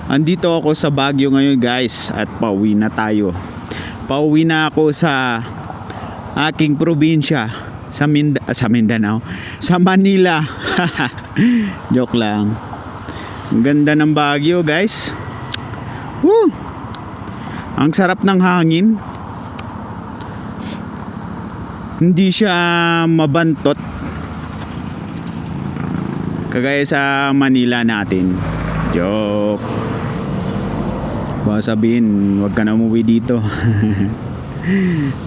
Andito ako sa Baguio ngayon guys at pauwi na tayo. Pauwi na ako sa aking probinsya sa Mindanao, sa Manila. Joke lang. Ang ganda ng Baguio guys. Woo! Ang sarap ng hangin. Hindi siya mabantot kagaya sa Manila natin. Joke. Baka sabihin, wag ka na umuwi dito.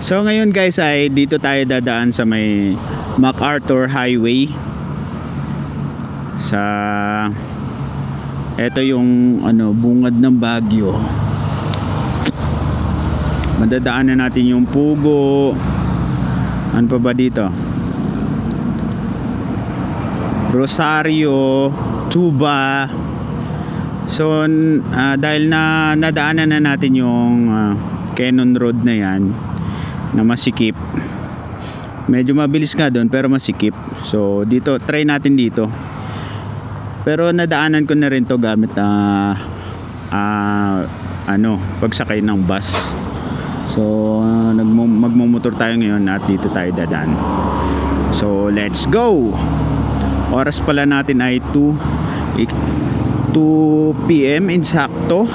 So ngayon guys ay dito tayo dadaan sa may MacArthur Highway. Sa eto yung bungad ng Baguio. Madadaanan natin yung Pugo. Ano pa ba dito? Rosario, Tuba. So dahil na nadaanan na natin yung Cannon Road na yan na masikip, medyo mabilis nga doon pero masikip. So dito, try natin dito. Pero nadaanan ko na rin to gamit pagsakay ng bus. So magmumotor tayo ngayon at dito tayo dadaan. So let's go. Oras pala natin ay 2 PM eksakto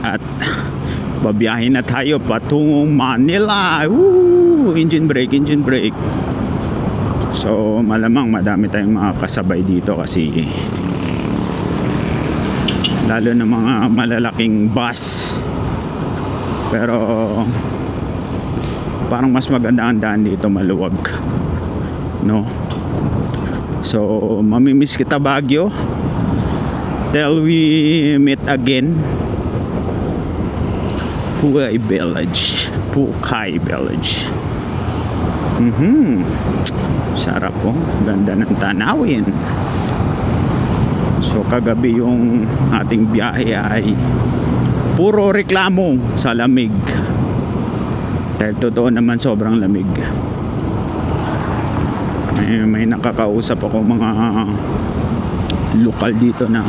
at babiyahin na tayo patungong Manila. Woo! Engine brake. So malamang madami tayong mga kasabay dito kasi lalo na mga malalaking bus, pero parang mas maganda ang daan dito, maluwag, no? So mamimiss kita Baguio till we meet again. Pucay Village. Sarap po, ganda ng tanawin. So kagabi yung ating biyahe ay puro reklamo sa lamig, dahil totoo naman sobrang lamig. May nakakausap ako mga lokal dito na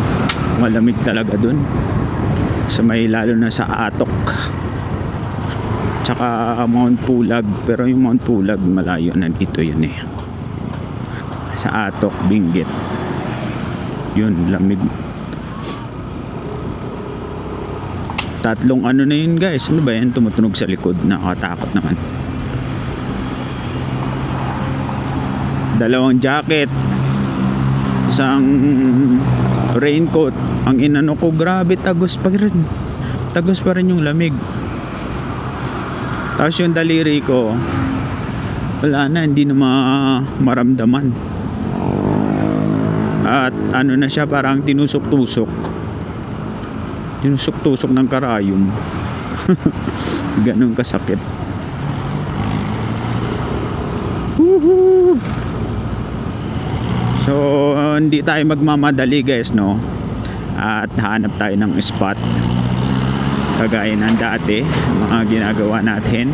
malamig talaga dun sa may, lalo na sa Atok tsaka Mount Pulag. Pero yung Mount Pulag malayo na dito, yun sa Atok, Benguet, yun lamig. Tatlong na yun guys. Ano ba yan, tumutunog sa likod, nakakatakot naman. Dalawang jacket, isang raincoat. Ang inano ko, grabe, tagos pa rin yung lamig. Tapos yung daliri ko, wala na, hindi na maramdaman. At na siya, parang tinusok-tusok ng karayom. Ganun kasakit. Woohoo! So hindi tayo magmamadali guys, no? At hanap tayo ng spot kagaya ng dati mga ginagawa natin,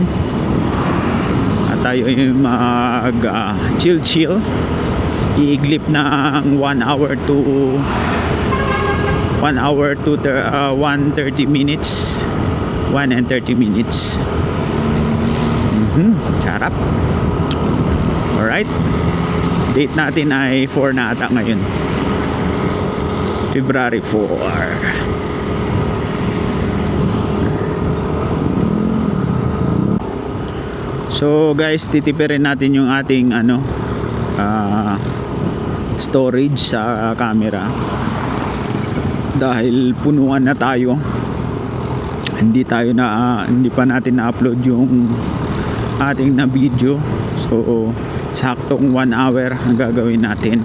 at tayo ay mag chill, iiglip ng 1 hour to 1:30 minutes. 1 and 30 minutes. Sarap. Alright, date natin ay 4 na ata ngayon, February 4. So guys, titipirin natin yung ating storage sa camera dahil punuan na tayo. Hindi pa natin na-upload yung ating na video. So saktong 1 hour ang gagawin natin.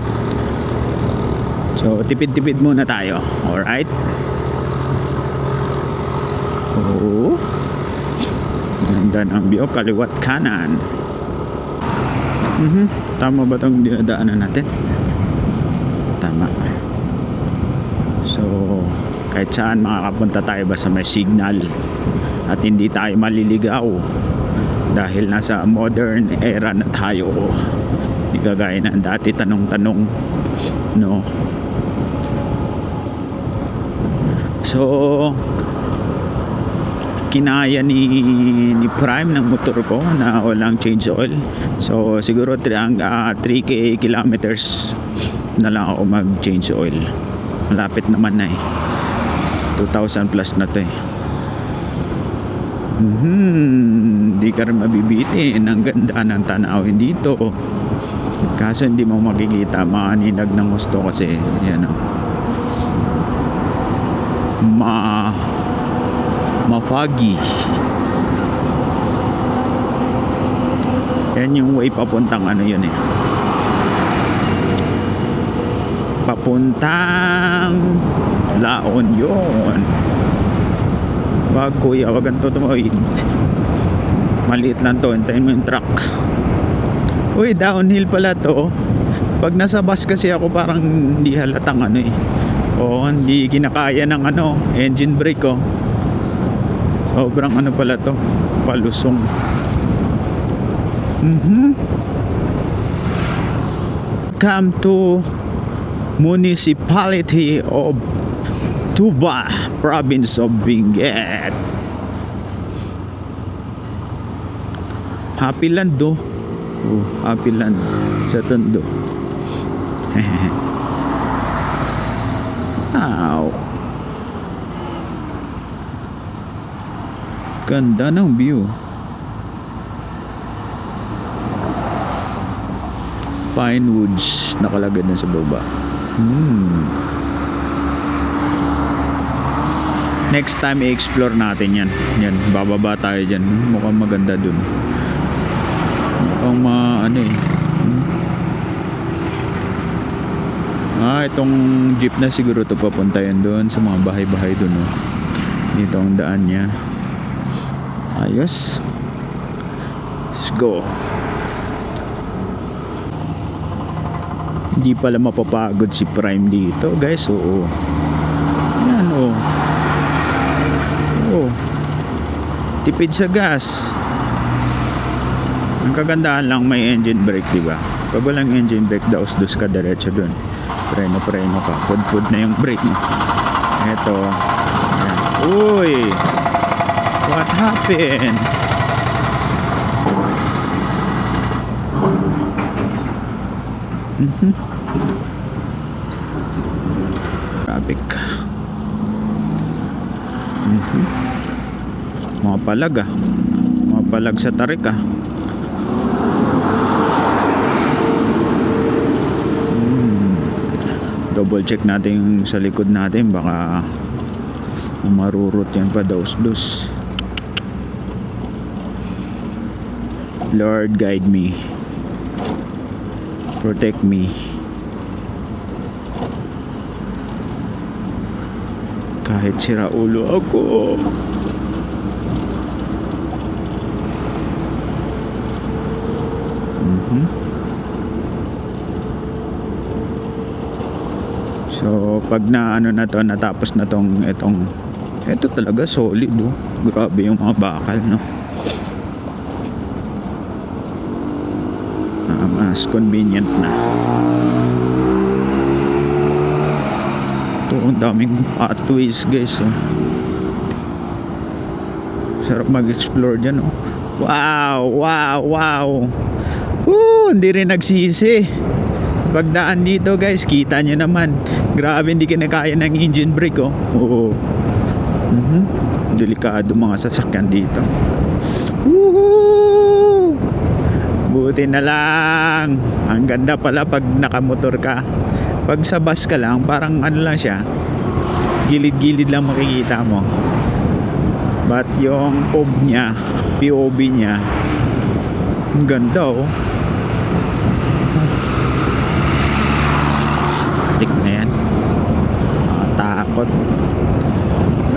So tipid-tipid muna tayo. Alright. Ganda ng view, kaliwat kanan. Tama ba itong dinadaanan natin? Tama. So kahit saan makakapunta tayo basta may signal at hindi tayo maliligaw dahil nasa modern era na tayo. Hindi kagaya na dati tanong-tanong no. So kinaya ni Prime ng motor ko na walang change oil. So siguro 3k kilometers na lang ako mag change oil. Malapit naman na eh, 2,000 plus na to eh. Hindi ka rin mabibitin. Ang ganda ng tanawin dito, kaso hindi mo makikita, maaninag ng gusto kasi yan o, ma-foggy. Yan yung way papuntang ano yun eh, papuntang Laon yun. Wag kuya, wag ganito tumawid, maliit lang to, hintayin mo yung truck. Uy, downhill pala to. Pag nasa bus kasi ako parang hindi halatang ano eh, o hindi kinakaya ng ano, engine brake ko. Sobrang ano pala to, palusong. Come to municipality of Tuba, province of Benguet. Happy Land do. Oh, Happy Land sa Tondo. Wow. Ganda ng view. Pine Woods nakalagay na sa baba. Next time i-explore natin yan. Yan, bababa tayo dyan. Mukhang maganda dun. Mukhang ano eh. Itong jeep na siguro to papunta yan dun sa mga bahay-bahay dun. Oh. Dito ang daan niya. Ayos. Let's go. Hindi pala mapapagod si Prime dito, guys. Oo. Yan, oh. Oh. Tipid sa gas. Ang kagandahan lang may engine brake, diba? Pag walang engine brake, daos-dos ka diretso dun. Preno ka. Pud-pud na yung brake mo. Eto. Ayan. Uy! What happened? Traffic. Mga palag ah. Mga palag sa tarik ah. Double check natin yung sa likod natin, baka marurot yan pa daos-dos. Lord, guide me, protect me. Kahit sira ulo ako. So pag na ano na to, natapos na tong ito talaga solid oh. Grabe yung mga bakal no. Mas convenient na. Ito ang daming pathways guys oh. Sarap mag-explore dyan oh. Wow. Hindi rin nagsisi. Pagdaan dito guys, kita nyo naman, grabe hindi kinakaya ng engine brake oh. Oo. Delikado mga sasakyan dito. Woohoo! Buti na lang. Ang ganda pala pag nakamotor ka. Pag sa bus ka lang, parang ano lang siya, gilid-gilid lang makikita mo. But yung POV niya, ang ganda oh. Tik na yan. Takot.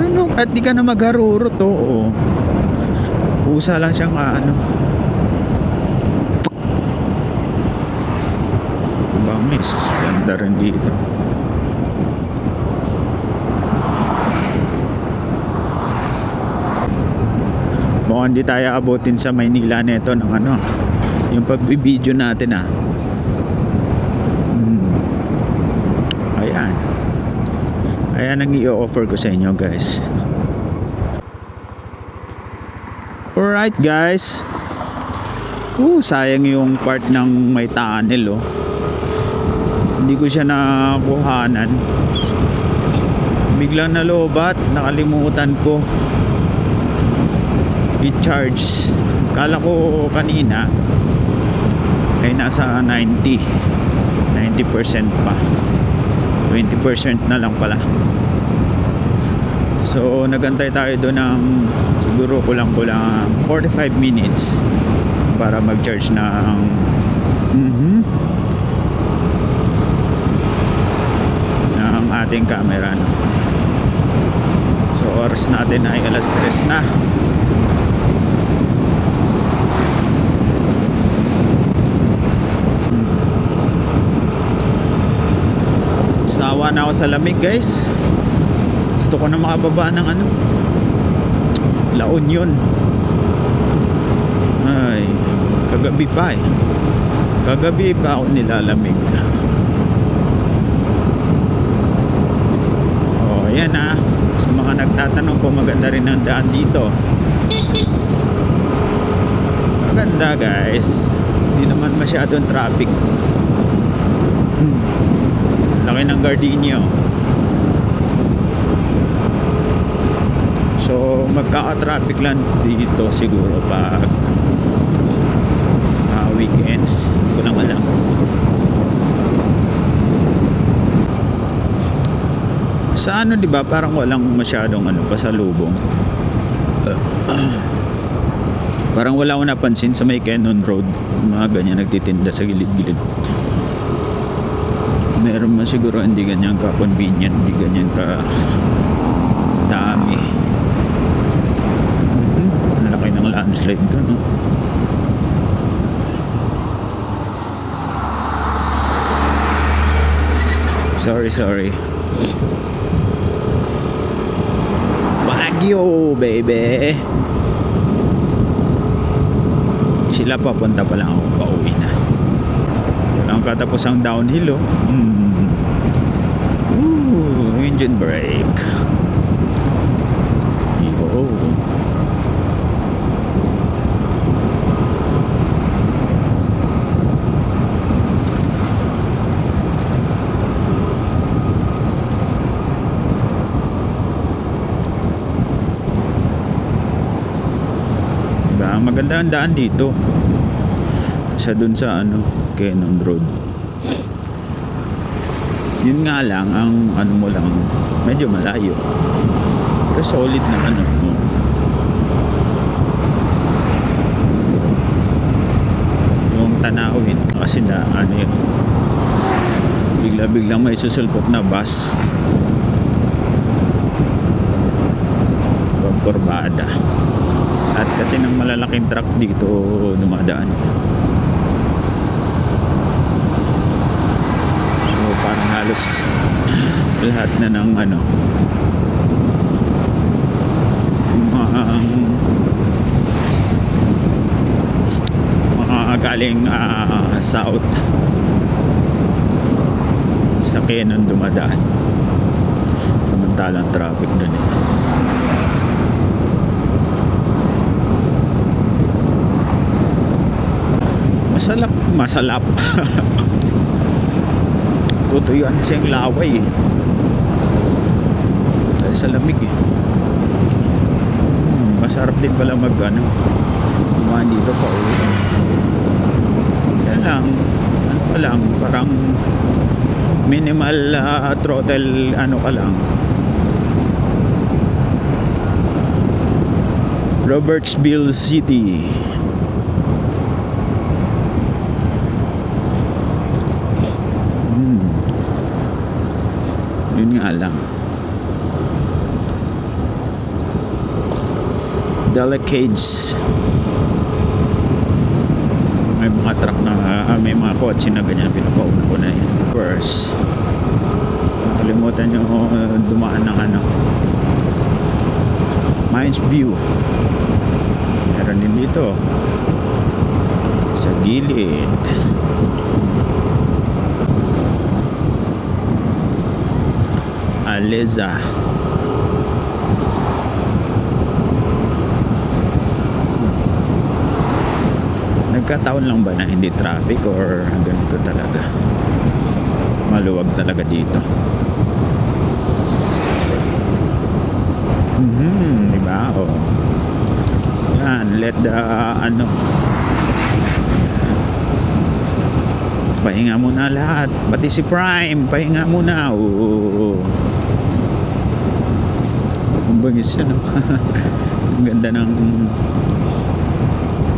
Ano, at di ka na magharurot oh. Kusa lang siyang ano. Bamis. Ganda rin dito. Mukhang di tayo abutin sa Maynila nito ng ano, yung pagbibideo natin ah. Kaya nang i-offer ko sa inyo guys. Alright guys. Sayang yung part ng may tunnel oh. Hindi ko siya nakuhanan. Biglang nalobat, nakalimutan ko i-charge. Kala ko kanina ay nasa 90% pa, 20% na lang pala. So nagantay tayo doon ng siguro kulang 45 minutes para mag-charge ng ng ating camera, no? So oras natin ay alas 3 na. Sawa na ako sa lamig guys. Gusto ko na makababa ng La Union. Ay, kagabi pa eh. Kagabi pa ako nilalamig. Ayan ah. Sa mga nagtatanong kung maganda rin ang daan dito. Maganda guys. Hindi naman masyadong traffic. Laki ng Gardenia. So magkaka-traffic lang dito siguro pag weekends. Hindi ko lang alam. Sa di ba parang walang masyadong pasalubong. Parang wala akong napansin sa may Cannon Road, mga ganyan nagtitinda sa gilid-gilid. Meron man siguro hindi ganyan ka convenient, hindi ganyan ka dami. Ang laki ng landslide ka, no? Sorry. Baguio, baby. Sila papunta pa lang ako, pauwi na. Walang katapos ang downhill oh. Engine brake. Maganda ang daan dito kasi dun sa Cannon Road. Yun nga lang ang mo lang medyo malayo pero solid naman yung tanawin kasi na biglang may susulpot na bus pagkurbada. At kasi ng malalaking truck dito dumadaan. So parang halos lahat na ng mga galing south sa Cannon dumadaan. Samantalang traffic doon eh. Masalap tutuyuan siyang laway eh. Dahil sa lamig eh. Masarap din pala kumain dito pa uwi. Yan lang parang minimal throttle ka lang. Robertsville City. Yun nga lang. Delicades. May mga truck na may mga kotse na ganyan pinapauna ko na yan. First nakalimutan nyo dumaan ng Mines View. Meron din dito sa gilid. Aleza. Nagkataon lang ba na hindi traffic or ganito talaga? Maluwag talaga dito. Diba? Oh. Yan, let the pahinga muna lahat, pati si Prime pahinga muna. Oo. Ang bangis yun, no? Ang ganda ng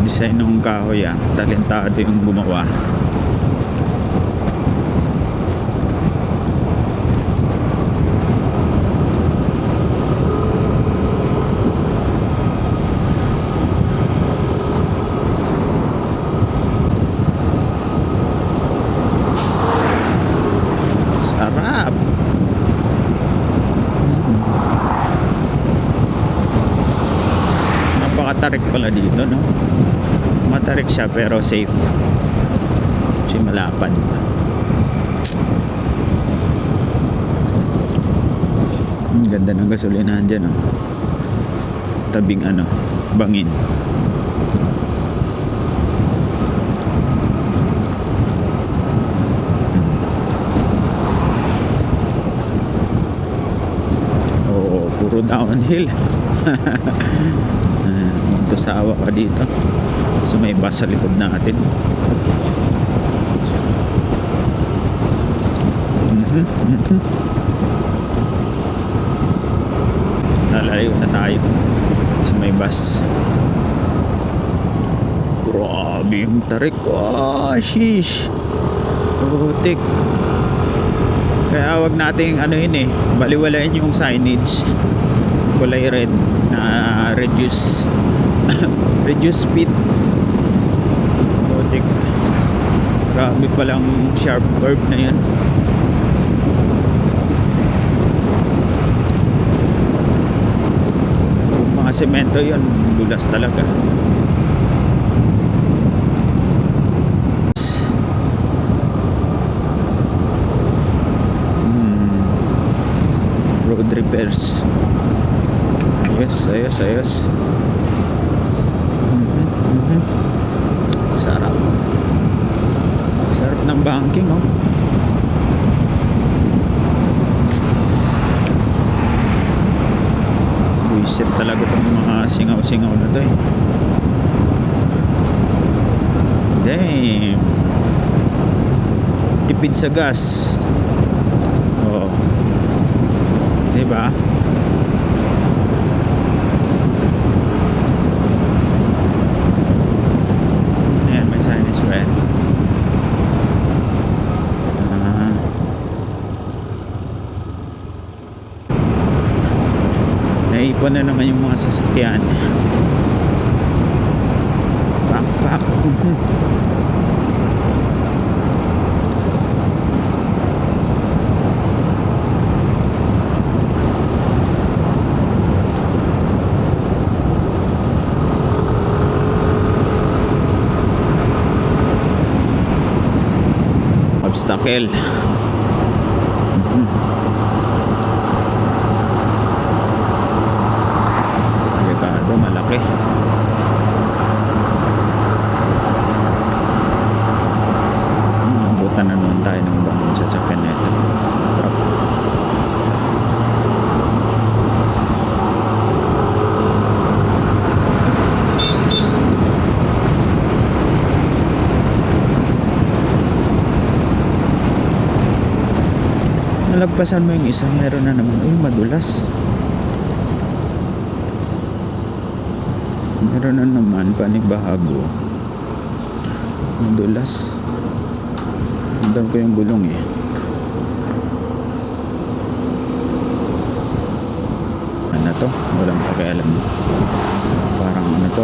design ng kahoy, talentado yung gumawa. Sarap. Napakatarik pala dito, no? Matarik siya pero safe. Kasi malapad. Ang ganda ng gasolinahan dyan, no? Tabing bangin. Puro downhill. Magtasawa ka dito kasi may bus sa likod natin. Lalayo na tayo kasi may bus. Grabe yung tarik. Sheesh, putik. Kaya wag nating baliwalain yung signage kulay red na reduce speed. Putik. Grabe palang sharp curve na yan. Kung mga semento yun, dulas talaga. Road repairs. Ayos. Sarap ng banking, oh. Buisit talaga itong mga singaw-singaw na to, eh. Damn. Tipid sa gas. Oh, diba? Ayan, may signage ba yan? Naipon na naman yung mga sasakyan. Back. Obstacle. Delikado, malaki. Abutan na naman tayo ng ibang sasakyan na ito. Truck. Nalagpasan mo yung isa, meron na naman. Uy, madulas. Meron na naman panibago. Madulas. Andan ko yung gulong, eh. Ano to? Walang pakialam. Parang to,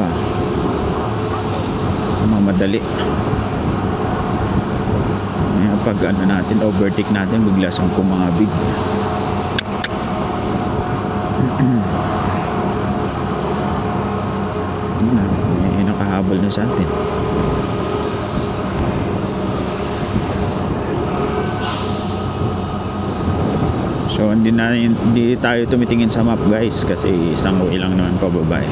mamadali. Pag natin, overtake natin, bigla siyang kumabig. May nakahabol na sa atin. So hindi tayo tumitingin sa map guys kasi isang way lang naman pababa eh.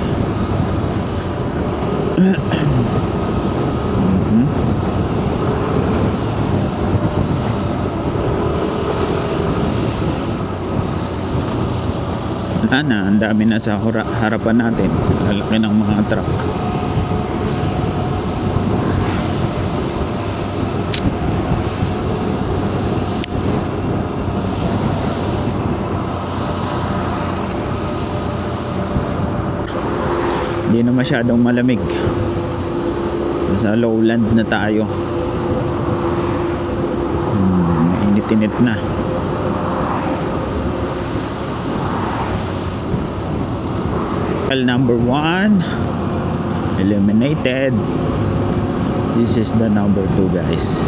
Wala na, ang dami na sa harapan natin. Lalaki ng mga truck. Hindi na masyadong malamig. Nasa lowland na tayo. Mainit-init na. Number 1 eliminated. This is the number 2 guys.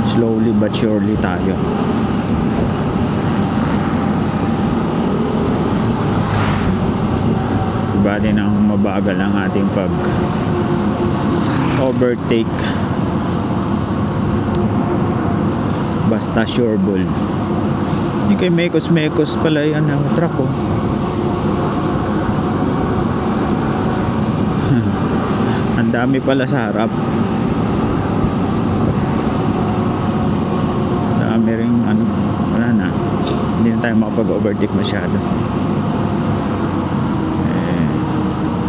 Slowly but surely tayo. Bali nang mabagal ang ating pag overtake. Basta sureball. Hindi kay mekos pala yan ang truck ko. Ang dami pala sa harap. Dami ring ano, wala na. Hindi na tayo makapag-overtake masyado.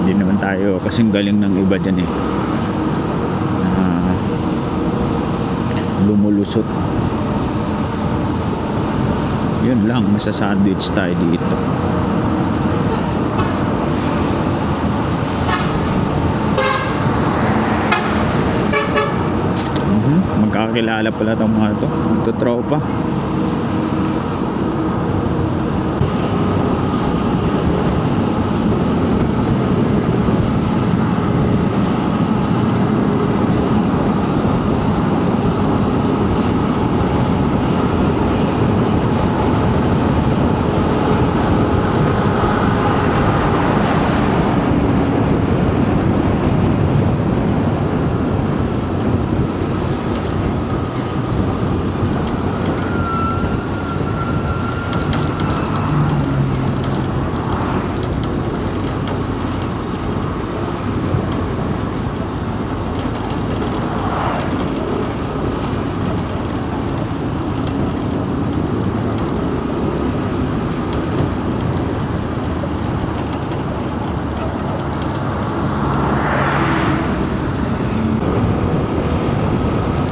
Hindi naman tayo kasing galing ng iba dyan eh. Lumulusot. Yun lang, masasandwich tayo dito. Magkakilala pala itong mga ito. Magtutropa.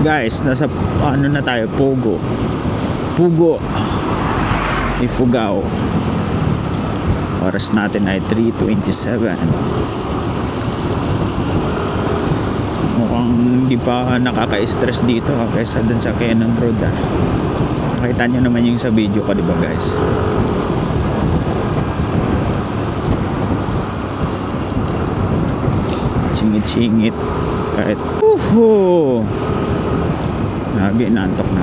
Guys, nasa ano na tayo, Pugo Ifugao. Oras natin ay 3:27. Mukhang hindi pa nakaka-stress dito kaysa dun sa Cannon Road ah. Nakita nyo naman yung sa video ko, diba guys? Singit-singit kahit lagi nantok na.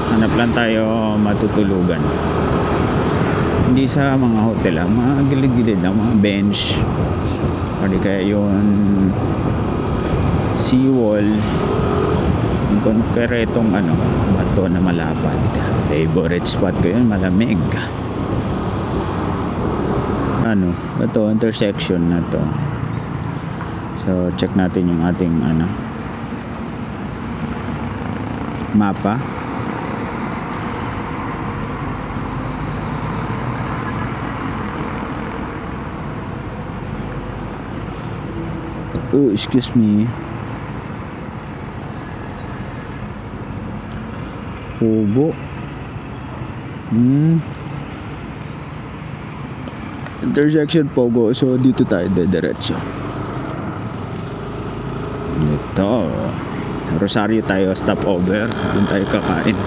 Hanap lang tayo matutulugan. Hindi sa mga hotel mga gilid-gilid lang, mga bench. O di kaya yun seawall, yung konkretong bato na malapad. Favorite spot ko yun, malamig. Ito intersection na to. So check natin yung ating mapa. Oh, excuse me. Pugo. Intersection Pogo. So dito tayo diretso. Ito Rosario tayo, stopover. Doon tayo kakain.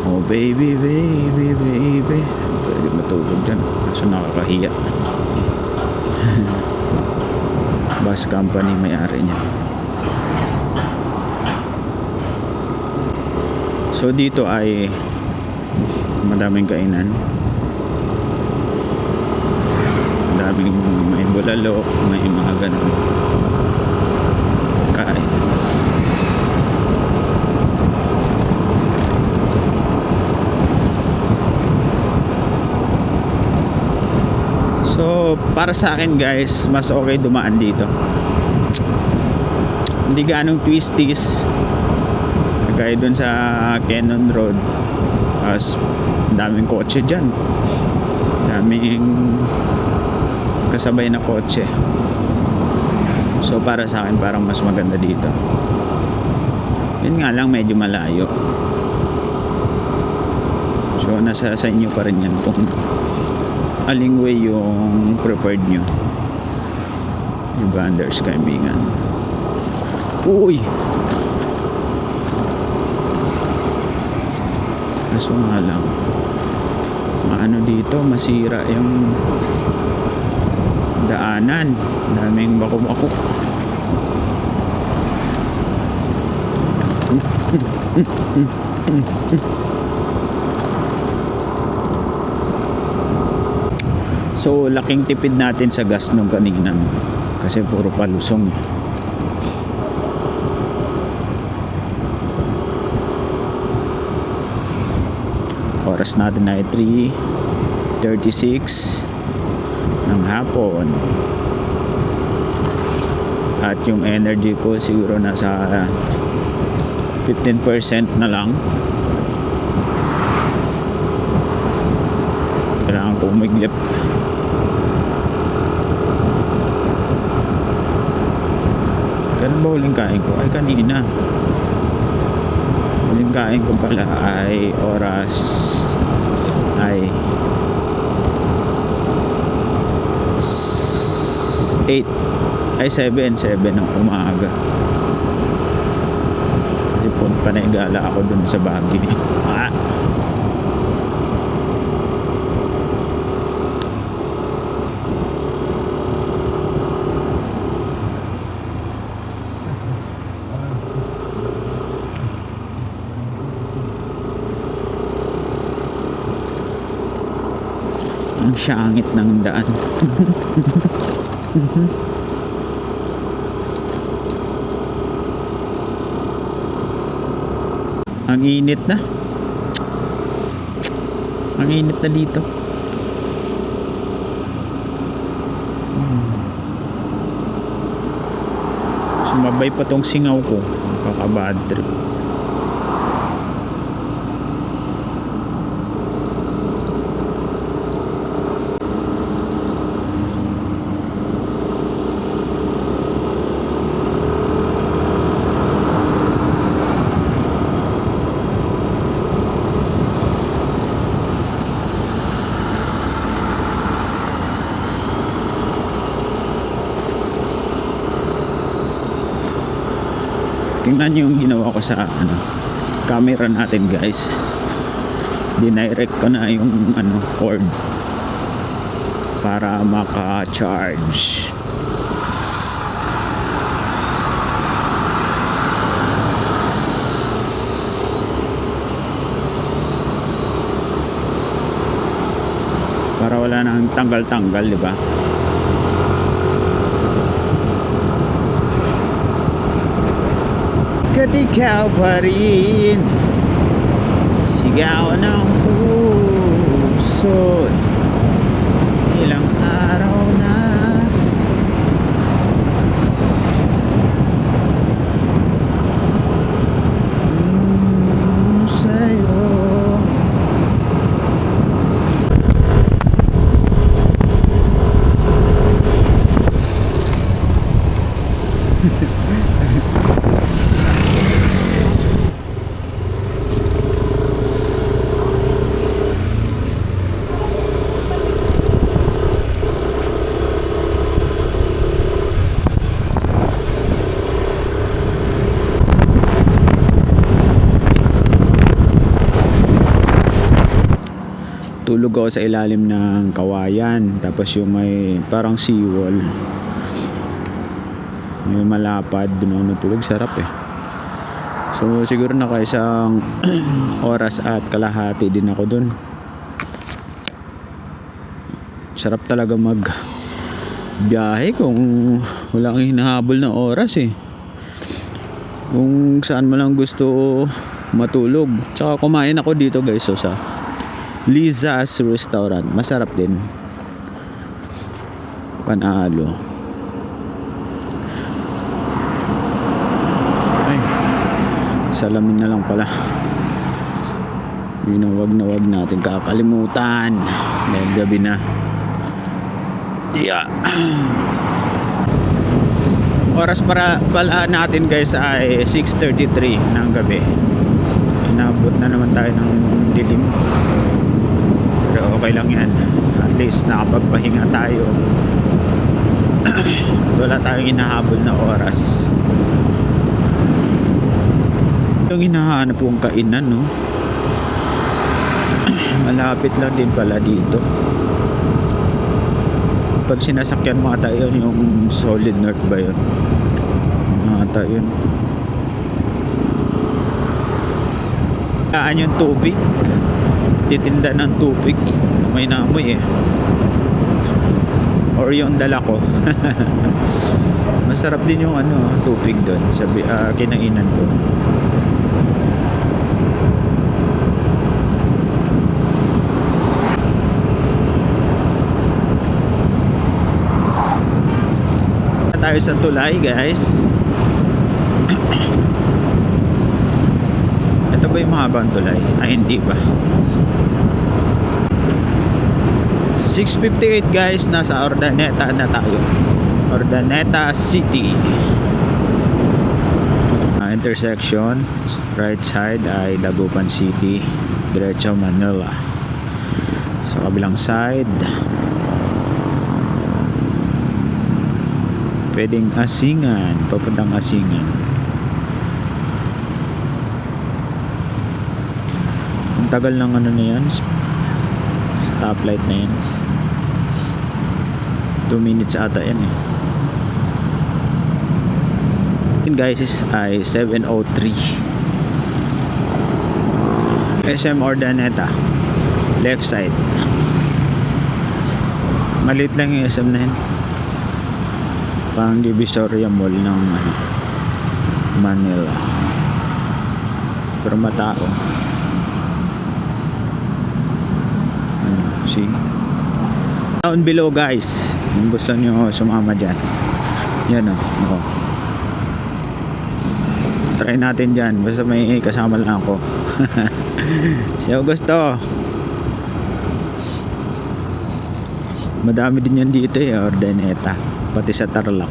Oh baby, baby, baby. Pwede matulog dyan kaso nakakahiya. Bus company may-ari niya. So dito ay Madaming kainan. Madaming may bulalo, may mga ganun kain. So para sa akin guys, mas okay dumaan dito. Hindi ganong twisties kagaya dun sa Cannon Road. As daming kotse dyan, daming kasabay na kotse. So para sa akin parang mas maganda dito. Yun nga lang, medyo malayo. So nasa sa inyo pa rin yan kung aling way yung preferred nyo. Evanders kaibigan. Uy, kaso nga lang maano dito, masira yung daanan, daming bako-bako. So laking tipid natin sa gas nung kanina, no? Kasi puro palusong. Oras natin ay 3:36 ng hapon. At yung energy ko siguro nasa 15% na lang. Kailangan ko umiglip. Kailan ba huling kain ko? Ay kanina. Huling kain ko pala ay oras ay 8 ay 7 ng umaga. Kasi panigala ako dun sa Baguio. Ang syangit ng daan. Ang init na. Ang init na dito. Sumabay pa tong singaw ko. Kakabad trip. Tingnan nyo yung ginawa ko sa camera natin guys. Dinirect ko na yung cord para maka-charge. Para wala nang tanggal-tanggal, di ba? At ikaw pa rin, sigaw ng puso, ilang araw na sa'yo. Tulog ako sa ilalim ng kawayan, tapos yung may parang seawall, may malapad, doon ako natulog. Sarap eh. So siguro naka isang oras at kalahati din ako dun. Sarap talaga mag biyahe kung wala kang hinahabol na oras eh. Kung saan mo lang gusto matulog. Tsaka kumain ako dito guys, so sa Liza's Restaurant. Masarap din. Panalo. Ay, salamin na lang pala. Yun ang wag natin kakalimutan dahil gabi na. Yeah. Oras para pala natin guys ay 6:33 ng gabi. Inabot na naman tayo ng dilim. Pero okay lang yan. At least nakapagpahinga tayo. Wala tayong hinahabol na oras. Yung hinahanap kong kainan, no? Malapit lang din pala dito. Pag sinasakyan mga tayo yung Solid North ba yun? Mga tayo yun. Kaan yung tubig. Titinda ng tubig. May naamoy eh. Or yung dala ko. Masarap din yung ano, tubig doon. Sabi, kinainan ko. Tayo sa tulay guys. Ito ba yung mahabang tulay? Ay hindi ba? 6:58 guys, nasa Urdaneta na tayo. Urdaneta City. Intersection, right side ay Dagupan City, diretso Manila. Sa kabilang side pwedeng Asingan, papuntang Asingan. Ang tagal ng ano na yan, stoplight na yan. 2 minutes ata yan eh. Yun guys ay 7:03. SM Urdaneta, left side. Maliit lang yung SM na yan. Parang Divisoria Mall ng Manila. Pero matao. See? Down below guys. Kung gusto nyo sumama dyan. Yan o. Oh. Try natin dyan. Basta may kasama lang ako. Si Augusto. Madami din yan dito eh. Urdaneta. Pati sa Tarlac.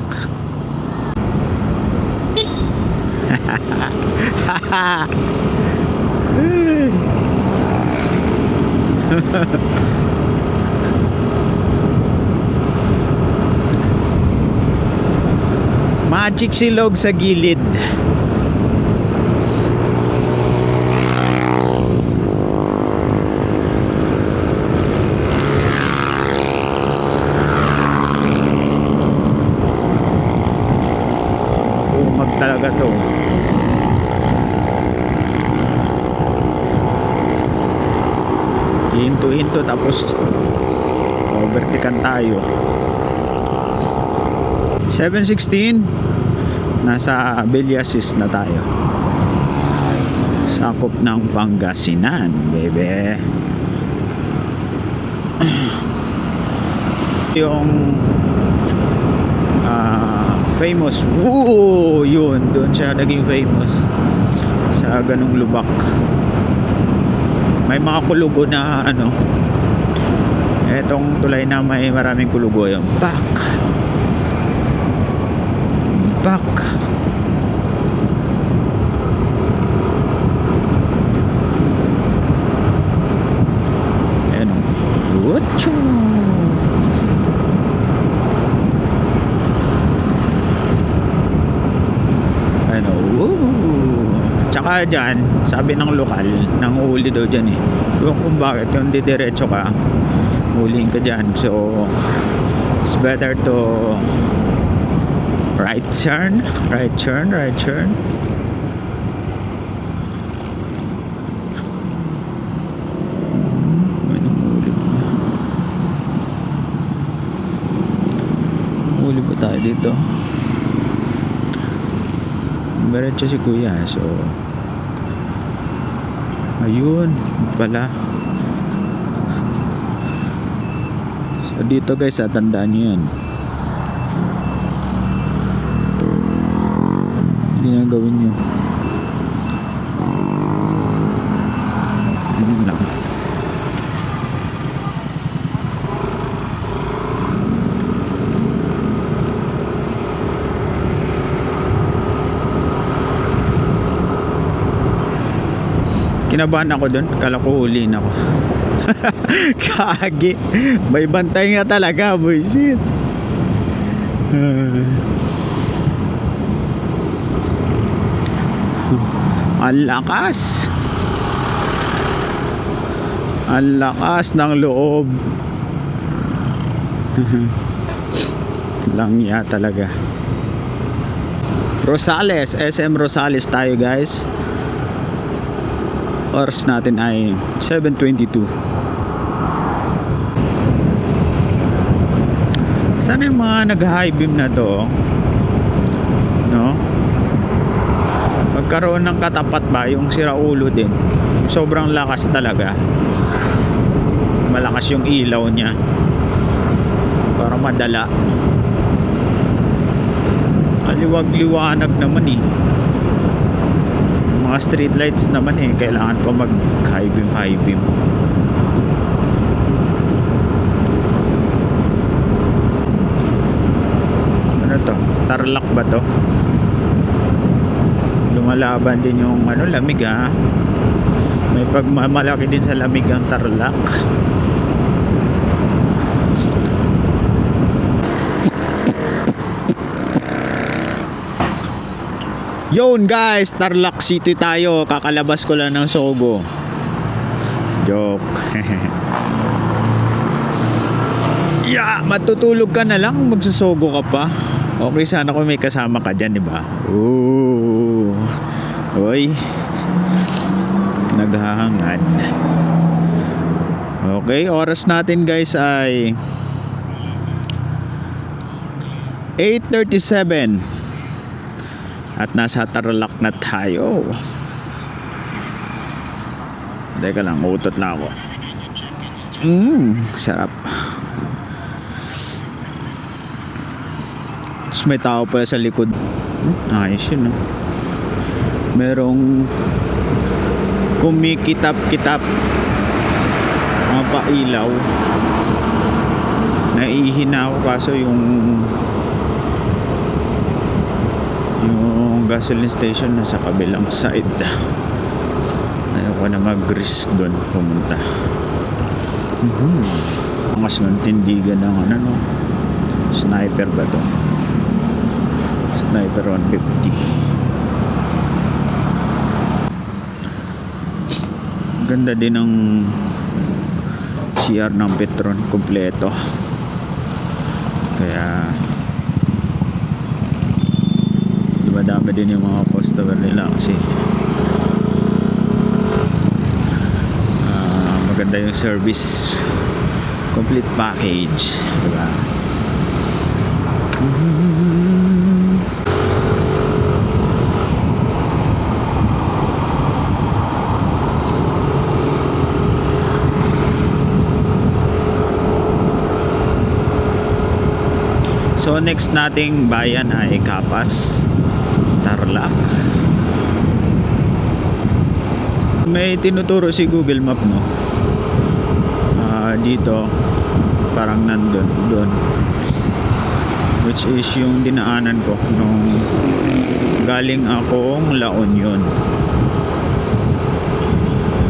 Magic silog sa gilid. Talaga to. Hinto tapos overtikan tayo. 7:16 nasa Villasis na tayo. Sakop ng Pangasinan, bebe. Yung famous, yun, doon siya naging famous sa ganung lubak. May mga kulugo na ano, etong tulay na may maraming kulugo, yung back ayan o. Tsaka dyan, sabi ng lokal, nang uli daw dyan eh. Kung bakit, yung didiretso ka, huling ka dyan. So, it's better to right turn. tayo dito. Diretso si kuya. So ayun pala. So dito guys, tandaan nyo yan. Hindi na gawin nyo. Yun lang. Kinabahan ako doon, kala ko huliin ako. Kagi, may bantay nga talaga, boysit. Ang lakas. Ang lakas ng loob. Langya talaga. Rosales, SM Rosales tayo guys. Oras natin ay 7:22. Sana yung mga nag-high beam na to, no? Magkaroon ng katapat ba yung siraulo din. Sobrang lakas talaga. Malakas yung ilaw niya para madala. Aliwag-liwanag naman eh. Mga street lights naman eh, kailangan pa mag high beam. Ano to? Tarlac ba to? Lumalaban din yung ano, lamig ha. May pagmamalaki din sa lamig ang Tarlac. Yun guys, Tarlac City tayo. Kakalabas ko lang ng Sogo. Joke. Yeah, matutulog ka na lang, magsusogo ka pa. Okay sana kung may kasama ka dyan, diba? Ooh. Oy. Naghahangad. Okay, oras natin guys ay 8:37. At nasa Tarlac na tayo. Teka lang, utot lang ako. Sarap. Tapos may tao pala sa likod. Ayos yun, no? Merong kumikitap-kitap mga pailaw. Naihina ako kaso yung gasoline station nasa kabilang side. Ayoko na mag-risk doon pumunta. Angas ng tindigan ng ano, no? Sniper ba to? Sniper 150. Ganda din ng CR ng Petron, kompleto. Kaya madami din yung mga customer nila kasi maganda yung service, complete package, diba? So next nating bayan ay Capas, Tarlac. May tinuturo si Google Map, no? Dito parang nandun doon, which is yung dinaanan ko nung galing akong La Union.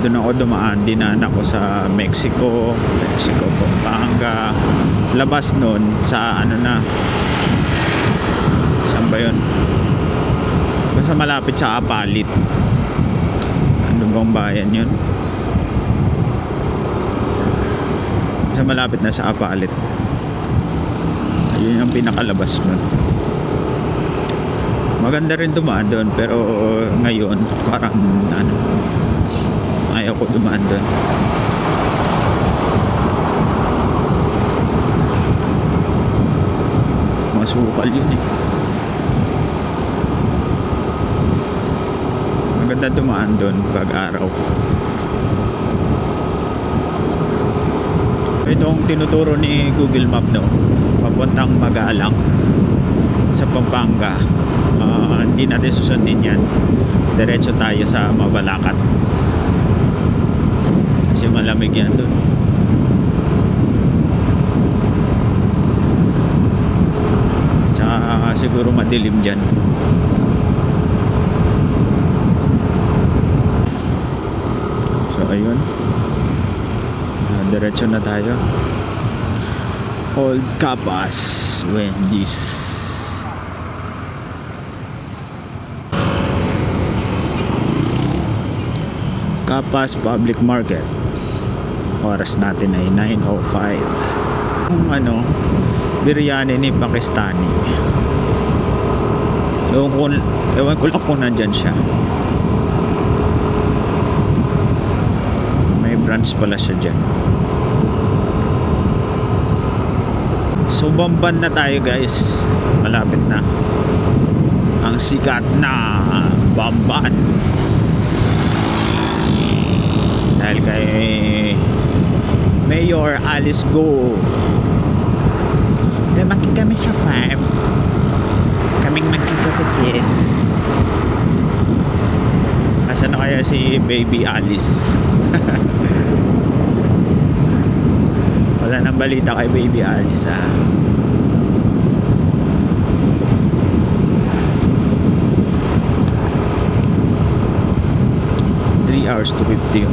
Doon ako dumaan, dinaan ako sa Mexico, Pampanga. Labas nun sa ano na, saan ba yun? Basta malapit sa Apalit. Ano bang bayan yun? Sa malapit na sa Apalit. Ayun yung pinakalabas nun. Maganda rin dumaan doon, pero ngayon parang ano, ayaw ko dumaan doon. Mas Asukal yun eh. Maganda dumaan doon pag araw. Itong tinuturo ni Google Map, no, papuntang Magalang sa Pampanga. Hindi natin susundin yan. Diretso tayo sa Mabalacat kasi malamig yan doon. Tsaka siguro madilim dyan. So ayun, diretso na tayo. Old Capas Wendy's. Capas Public Market. Oras natin ay 9:05. Yung biryani ni Pakistani. Ewan ko lang kung nandyan siya. May branch pala siya dyan. So Bamban na tayo guys. Malapit na ang sikat na Bamban. Dahil kay Mayor Alice Go. Lumaki kami sa farm. Kaming magkikapatid. Asan na kaya si Baby Alice? Wala nang balita kay Baby Alice, ha? Hours to 50.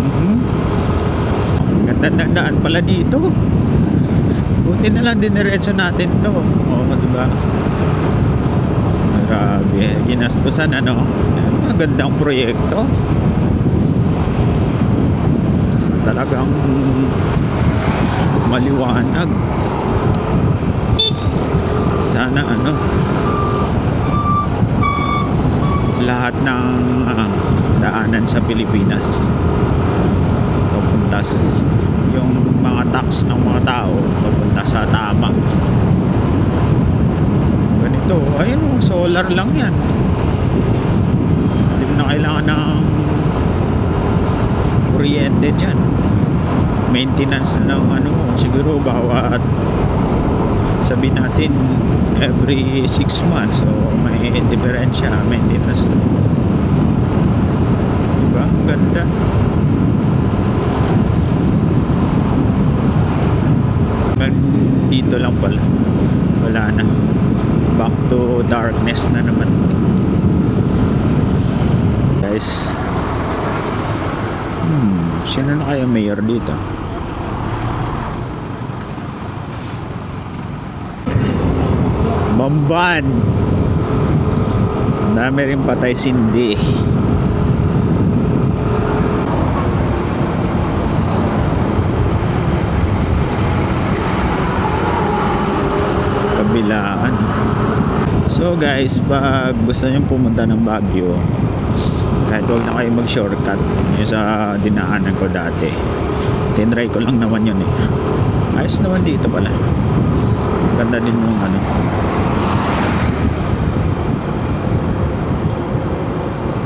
Ganda ng daan pala dito. Buti na lang diniretso natin to. Diba? Grabe, ginastusan magandang proyekto. Talagang maliwanag. Sana lahat ng daanan sa Pilipinas papunta, yung mga tax ng mga tao papunta sa tama. Ganito, ayun, solar lang yan. Hindi mo na kailangan ng kuryente dyan. Maintenance ng siguro bawat, sabihin natin, every 6 months, so may diferensya, maintenance. Diba? Ganda. Dito lang pala, wala na, back to darkness na naman guys. Sino na kaya mayor dito? Bamban. Dami rin patay sindi. Kabilaan. So guys, pag gusto nyo pumunta ng Baguio, kahit huwag na kayo mag shortcut yung sa dinaanan ko dati, tinry ko lang naman yun eh. Ayos naman dito pala. Ganda din yung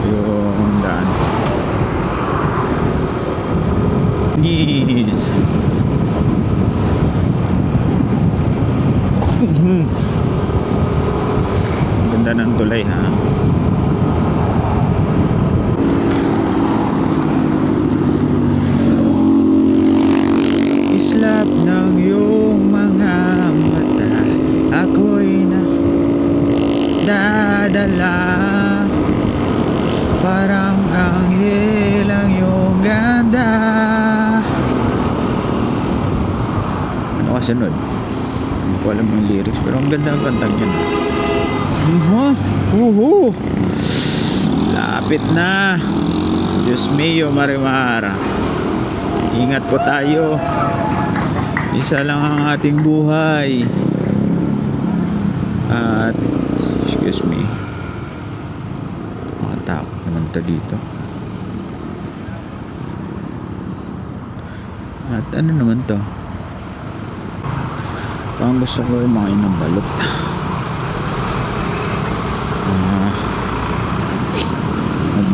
yung daan. Yes. Ganda ng tulay, ha. Islap ng iyong mga mata, ako'y dadala, parang anghel ang iyong ganda. Ano kasunod? Hindi ko alam yung lyrics, pero ang ganda ng kantang yun. Lapit na. Diyos mio, Marimara. Ingat po tayo. Isa lang ang ating buhay. At excuse me, mga tao naman to dito. At ano naman to? Parang gusto ko kumain ng balot.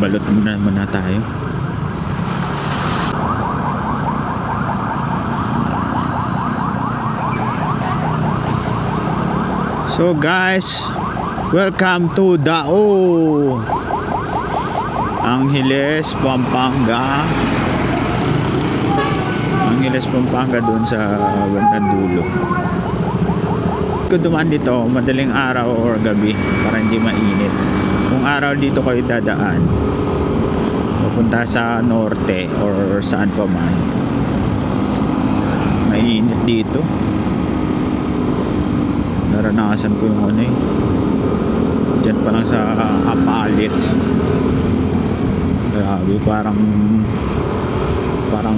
Balot muna tayo. So guys, welcome to Dao, Angeles, Pampanga. Angeles, Pampanga, doon sa bandang dulo. Kung dumaan dito madaling araw or gabi para hindi mainit. Kung araw dito kayo dadaan pupunta sa norte or saan pa man, mainit dito. Naranasan ko yung ano eh, dyan pa lang sa Apalit. Grabe, parang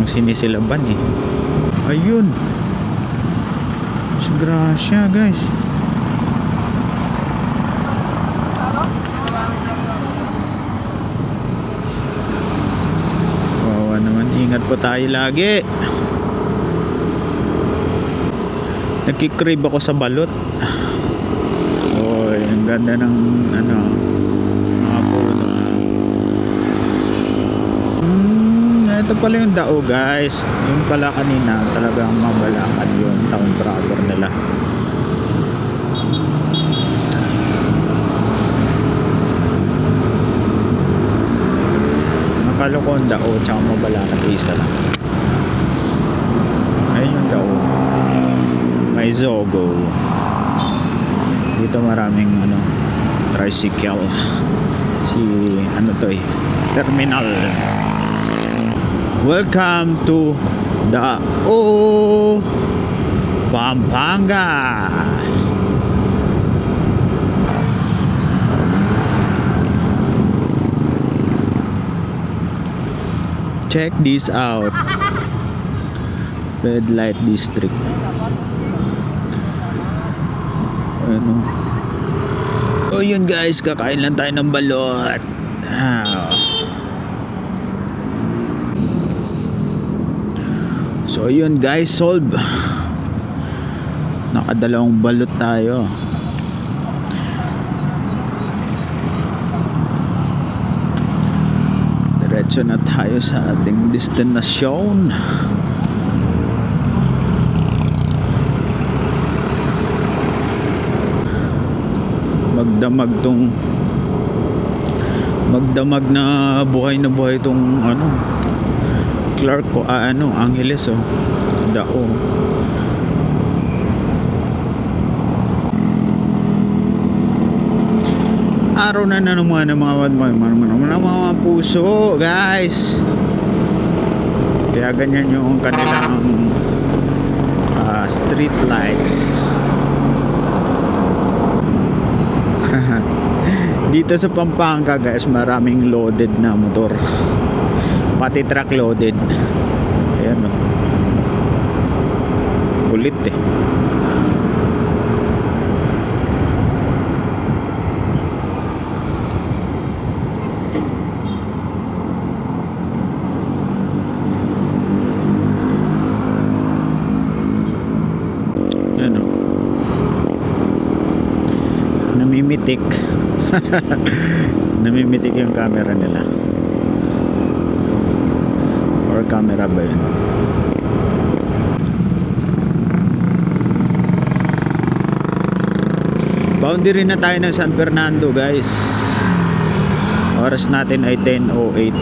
sinisilaban eh. Ayun, grasya guys. Wawa naman, ingat po tayo lagi. Nagkikrib ako sa balot. Oy, ang ganda ng ano, mga puno. Ito pala yung Dao guys. Yung pala kanina talagang mabalakad yung town proper nila. Nakalokon Dao tsaka mabalakad isa lang. Ayun yung Dao. May Zogo. Dito maraming ano, tricycle. Si ano to eh, terminal. Welcome to Dao, Pampanga. Check this out. Red light district. Ano? Oh yun guys, kakain lang tayo ng balot. So yun guys, solve. Nakadalawang balot tayo. Diretso na tayo sa ating destinasyon. Magdamag na buhay tong ano, Clark ko, Angeles oh. Dao. Araw na naman ng mga puso guys. Kaya ganyan yung kanilang street lights. Dito sa Pampanga guys, maraming loaded na motor, pati truck loaded. Ayan o, kulit eh. Ayan o, namimitik. Namimitik yung camera nila. Or camera ba yun? Boundary na tayo ng San Fernando guys. Oras natin ay 10:08.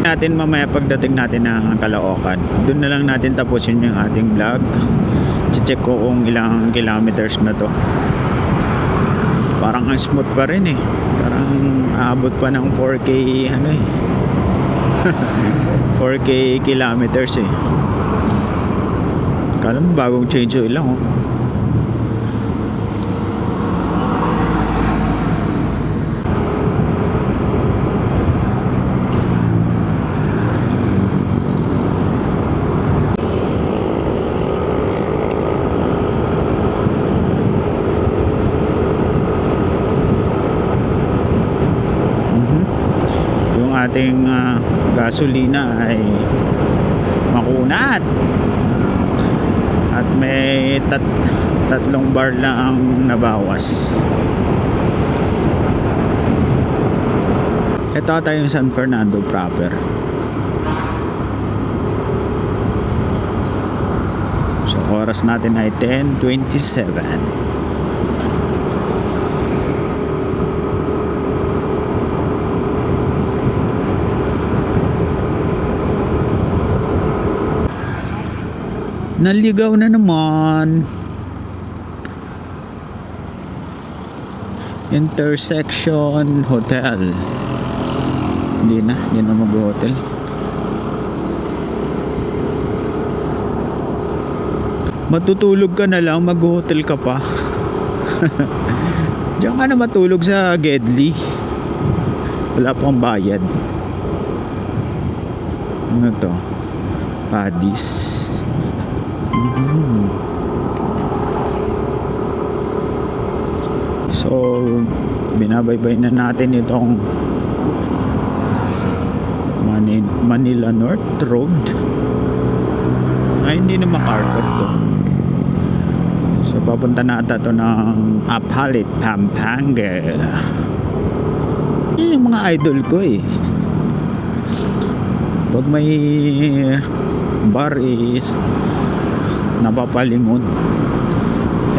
Natin mamaya pagdating natin ng Caloocan, doon na lang natin tapusin yung ating vlog. Check ko kung ilang kilometers na to. Parang ang smooth pa rin eh. Parang aabot pa ng 4K ano eh. 4K kilometers eh. Kala mo bagong change oil lang oh. Ating gasolina ay makunat at may tatlong bar lang nabawas. Ito ata yung San Fernando proper. So oras natin ay 10:27. Naligaw na naman. Intersection Hotel. Hindi na mag-hotel. Matutulog ka na lang, mag-hotel ka pa. Diyan ka na matulog sa Gedli. Wala pang bayad. Ano to? Paddy's. So binabaybay na natin itong Manila North Road. Ay, hindi na makarkot to. So papunta na ata to ng Apalit, Pampanga. Yun yung mga idol ko eh. Pag may bar is napapalingon.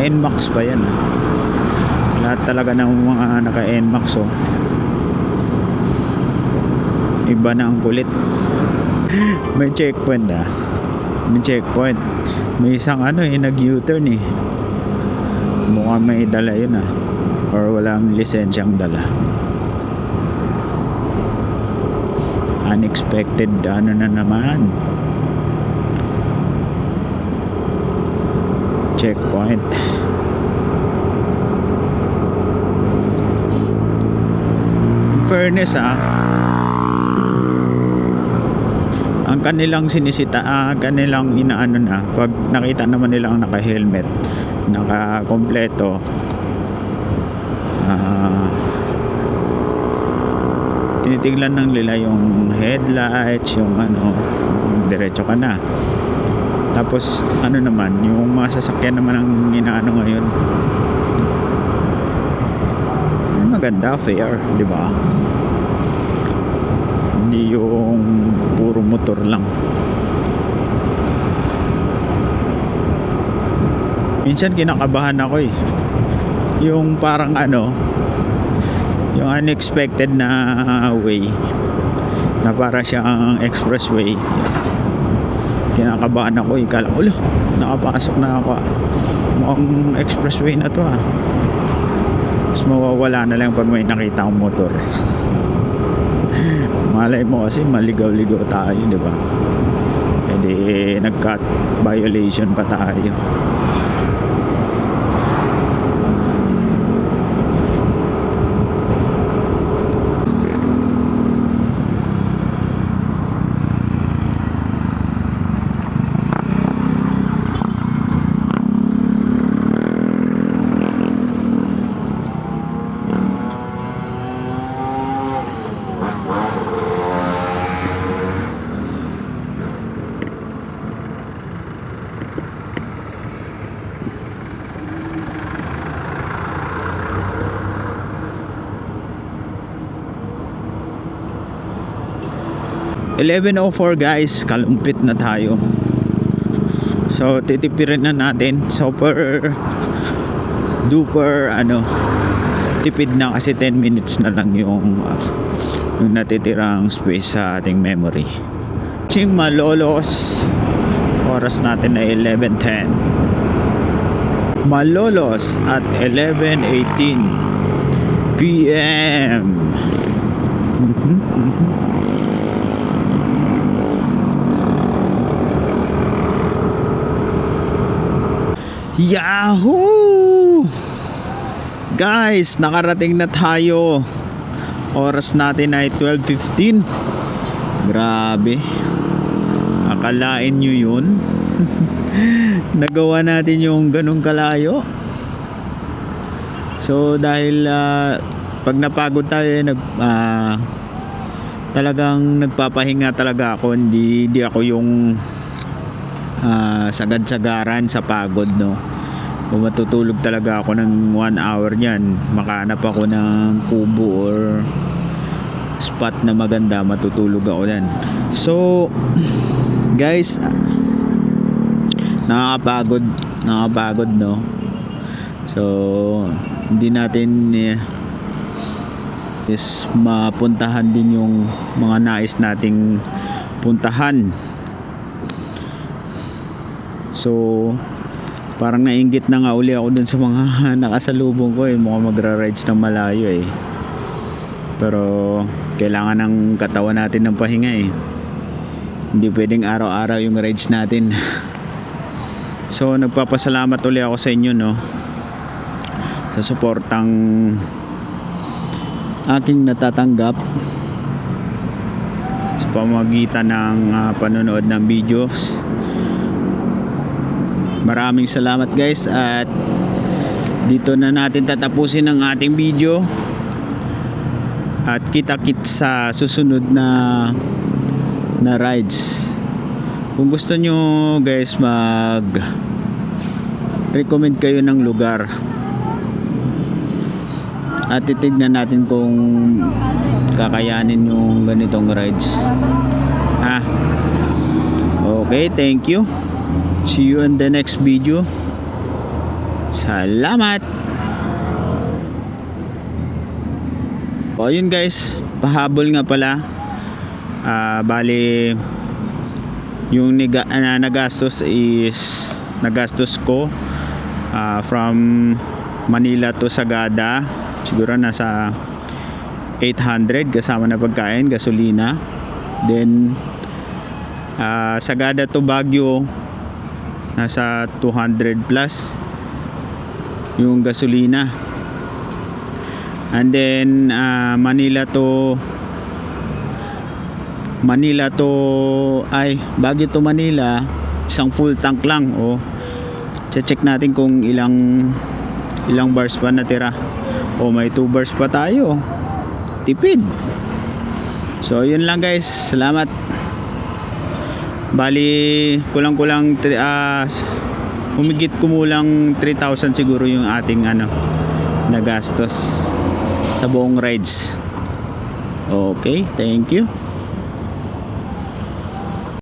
NMAX pa yan ah. Lahat talaga ng mga naka NMAX oh. Iba na ang kulit. May checkpoint ah. May checkpoint. May isang nag U-turn eh. Mukhang may dala yun ah. Or walang lisensyang dala. Unexpected na naman. Checkpoint. In fairness ang kanilang sinisita, kanilang inaano na pag nakita naman nila ang naka-helmet, naka-kompleto, tinitignan ng nila yung headlights, yung diretso ka na. Tapos naman yung mga sasakyan naman ang inaano ngayon, maganda, fair, di ba? Hindi yung puro motor lang. Minsan kinakabahan ako eh. Yung parang yung unexpected na way na para siyang expressway. Kinakabahan ako eh. Kala ko, nakapasok na ako. Mukhang expressway na to ah. Mas mawawala na lang pag may nakita akong motor. Malay mo kasi maligaw-ligaw tayo, di ba? Hindi nag-cut violation pa tayo. (11:04) guys, kalumpit na tayo. So titipirin na natin. Super duper tipid na kasi 10 minutes na lang yung natitirang space sa ating memory. Ching Malolos. Oras natin ay 11:10. Malolos at 11:18 PM. Yahoo! Guys, nakarating na tayo. Oras natin ay 12:15. Grabe. Akalain nyo yun? Nagawa natin yung ganung kalayo. So dahil pag napagod tayo talagang nagpapahinga talaga ako. Hindi ako yung sagad-sagaran sa pagod, no. Kung matutulog talaga ako ng 1 hour niyan, makahanap ako ng kubo or spot na maganda, matutulog ako dyan. So guys, nakakapagod no. So hindi natin is mapuntahan din yung mga nais nating puntahan. So parang nainggit na nga uli ako dun sa mga nakasalubong ko mukhang magra-rides ng malayo pero kailangan ng katawan natin ng pahinga hindi pwedeng araw-araw yung rides natin. So nagpapasalamat uli ako sa inyo no, sa suportang aking natatanggap sa pamamagitan ng panonood ng videos. Maraming salamat guys, at dito na natin tatapusin ang ating video at kita-kits sa susunod na rides. Kung gusto nyo guys mag recommend kayo ng lugar at titignan natin kung kakayanin yung ganitong rides. Okay, thank you. See you in the next video. Salamat. Ayun guys, pahabol nga pala. Bali yung nagastos ko from Manila to Sagada, siguro nasa 800 kasama na pagkain, gasolina. Then Sagada to Baguio nasa 200 plus yung gasolina. And then Manila to Baguio to Manila, isang full tank lang. Check natin kung ilang bars pa natira. May 2 bars pa tayo, tipid. So yun lang guys, salamat. Bali kulang-kulang humigit kumulang 3,000 siguro yung ating nagastos sa buong rides. Okay, thank you.